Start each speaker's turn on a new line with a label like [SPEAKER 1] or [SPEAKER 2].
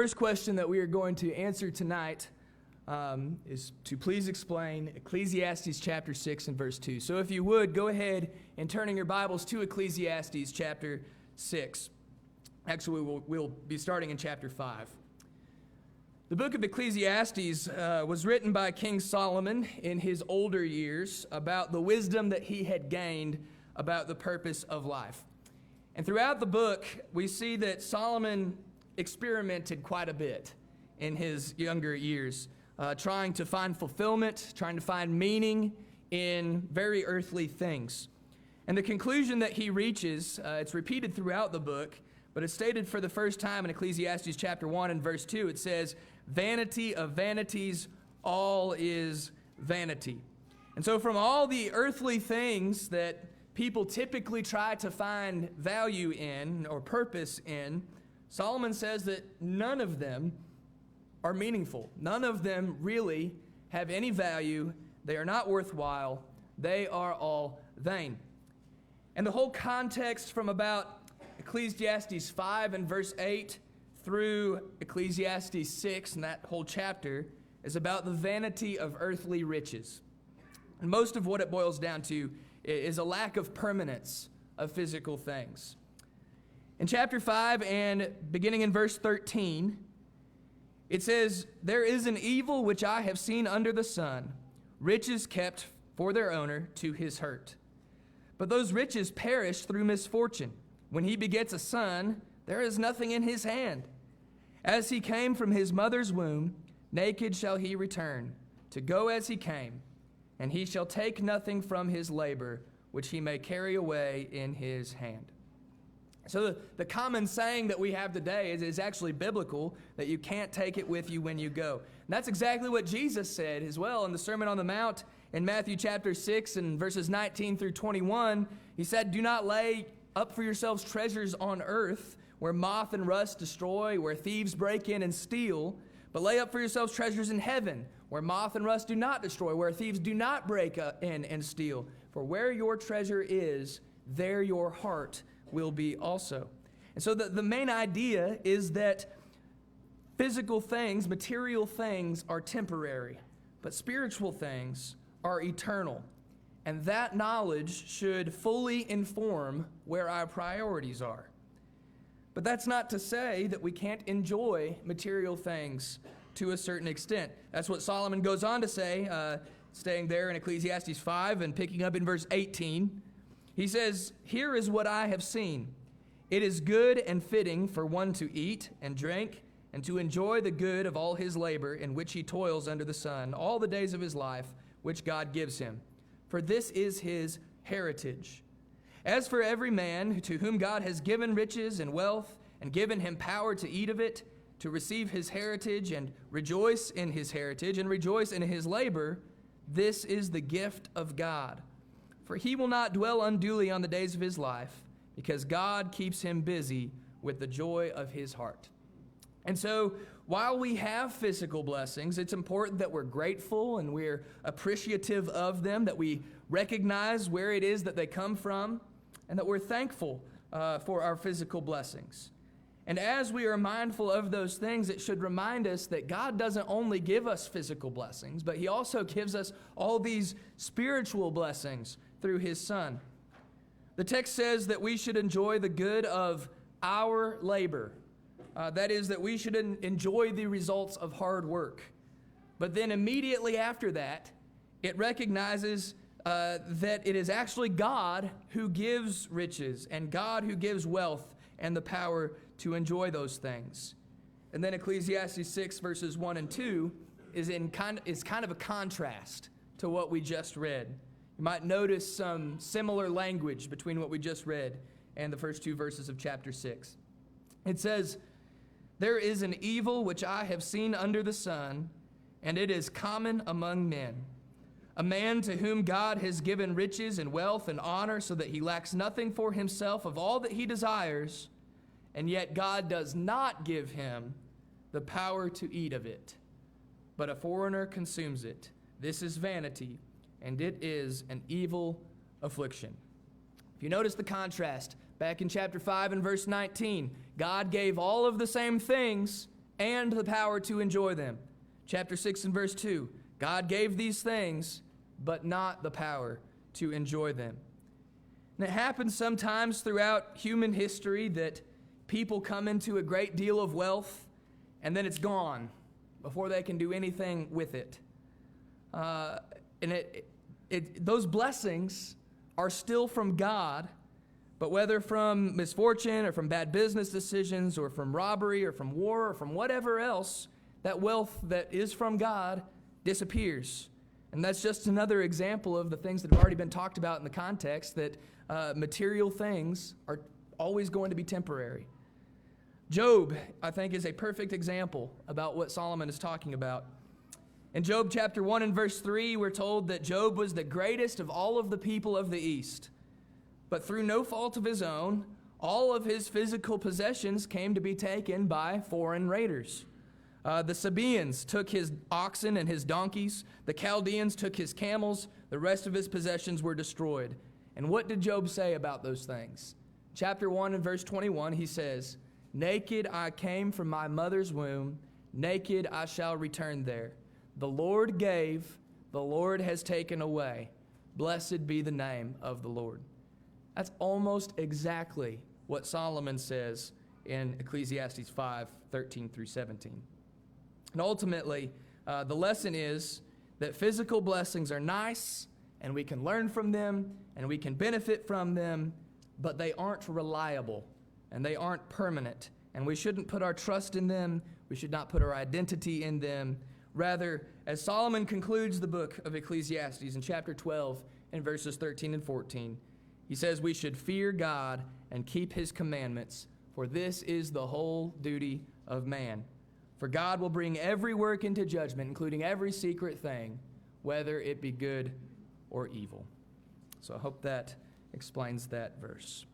[SPEAKER 1] First question that we are going to answer tonight is to please explain Ecclesiastes chapter 6 and verse 2. So if you would, go ahead and turn in your Bibles to Ecclesiastes chapter 6. Actually, we'll be starting in chapter 5. The book of Ecclesiastes was written by King Solomon in his older years about the wisdom that he had gained about the purpose of life. And throughout the book, we see that Solomon experimented quite a bit in his younger years, trying to find fulfillment, trying to find meaning in very earthly things. And the conclusion that he reaches, it's repeated throughout the book, but it's stated for the first time in Ecclesiastes chapter 1 and verse 2. It says, "Vanity of vanities, all is vanity." And so from all the earthly things that people typically try to find value in or purpose in, Solomon says that none of them are meaningful. None of them really have any value. They are not worthwhile. They are all vain. And the whole context from about Ecclesiastes 5 and verse 8 through Ecclesiastes 6 and that whole chapter is about the vanity of earthly riches. And most of what it boils down to is a lack of permanence of physical things. In chapter 5 and beginning in verse 13, it says, "There is an evil which I have seen under the sun, riches kept for their owner to his hurt. But those riches perish through misfortune. When he begets a son, there is nothing in his hand. As he came from his mother's womb, naked shall he return, to go as he came, and he shall take nothing from his labor, which he may carry away in his hand." So the common saying that we have today is actually biblical, that you can't take it with you when you go. And that's exactly what Jesus said as well in the Sermon on the Mount in Matthew chapter 6 and verses 19 through 21. He said, "Do not lay up for yourselves treasures on earth, where moth and rust destroy, where thieves break in and steal, but lay up for yourselves treasures in heaven, where moth and rust do not destroy, where thieves do not break in and steal. For where your treasure is, there your heart will be also." And so the main idea is that physical things, material things are temporary, but spiritual things are eternal. And that knowledge should fully inform where our priorities are. But that's not to say that we can't enjoy material things to a certain extent. That's what Solomon goes on to say, staying there in Ecclesiastes 5 and picking up in verse 18. He says, "Here is what I have seen. It is good and fitting for one to eat and drink and to enjoy the good of all his labor in which he toils under the sun all the days of his life, which God gives him. For this is his heritage. As for every man to whom God has given riches and wealth and given him power to eat of it, to receive his heritage and rejoice in his heritage and rejoice in his labor, this is the gift of God. For he will not dwell unduly on the days of his life, because God keeps him busy with the joy of his heart." And so, while we have physical blessings, it's important that we're grateful and we're appreciative of them, that we recognize where it is that they come from, and that we're thankful for our physical blessings. And as we are mindful of those things, it should remind us that God doesn't only give us physical blessings, but he also gives us all these spiritual blessings through his Son. The text says that we should enjoy the good of our labor. That is, that we should enjoy the results of hard work. But then immediately after that, it recognizes that it is actually God who gives riches and God who gives wealth and the power to enjoy those things. And then Ecclesiastes 6 verses 1 and 2 is kind of a contrast to what we just read. You might notice some similar language between what we just read and the first two verses of chapter 6. It says, "There is an evil which I have seen under the sun, and it is common among men. A man to whom God has given riches and wealth and honor so that he lacks nothing for himself of all that he desires, and yet God does not give him the power to eat of it, but a foreigner consumes it. This is vanity, and it is an evil affliction." If you notice the contrast, back in chapter 5 and verse 19, God gave all of the same things, and the power to enjoy them. Chapter 6 and verse 2, God gave these things, but not the power to enjoy them. And it happens sometimes throughout human history that people come into a great deal of wealth, and then it's gone before they can do anything with it. Those blessings are still from God, but whether from misfortune or from bad business decisions or from robbery or from war or from whatever else, that wealth that is from God disappears. And that's just another example of the things that have already been talked about in the context, that material things are always going to be temporary. Job, I think, is a perfect example about what Solomon is talking about. In Job chapter 1 and verse 3, we're told that Job was the greatest of all of the people of the East. But through no fault of his own, all of his physical possessions came to be taken by foreign raiders. The Sabaeans took his oxen and his donkeys. The Chaldeans took his camels. The rest of his possessions were destroyed. And what did Job say about those things? Chapter 1 and verse 21, he says, "Naked I came from my mother's womb, naked I shall return there. The Lord gave, the Lord has taken away. Blessed be the name of the Lord." That's almost exactly what Solomon says in Ecclesiastes 5:13 through 17. And ultimately, the lesson is that physical blessings are nice, and we can learn from them, and we can benefit from them, but they aren't reliable, and they aren't permanent, and we shouldn't put our trust in them. We should not put our identity in them. Rather, as Solomon concludes the book of Ecclesiastes in chapter 12 and verses 13 and 14, he says we should fear God and keep his commandments, for this is the whole duty of man. For God will bring every work into judgment, including every secret thing, whether it be good or evil. So I hope that explains that verse.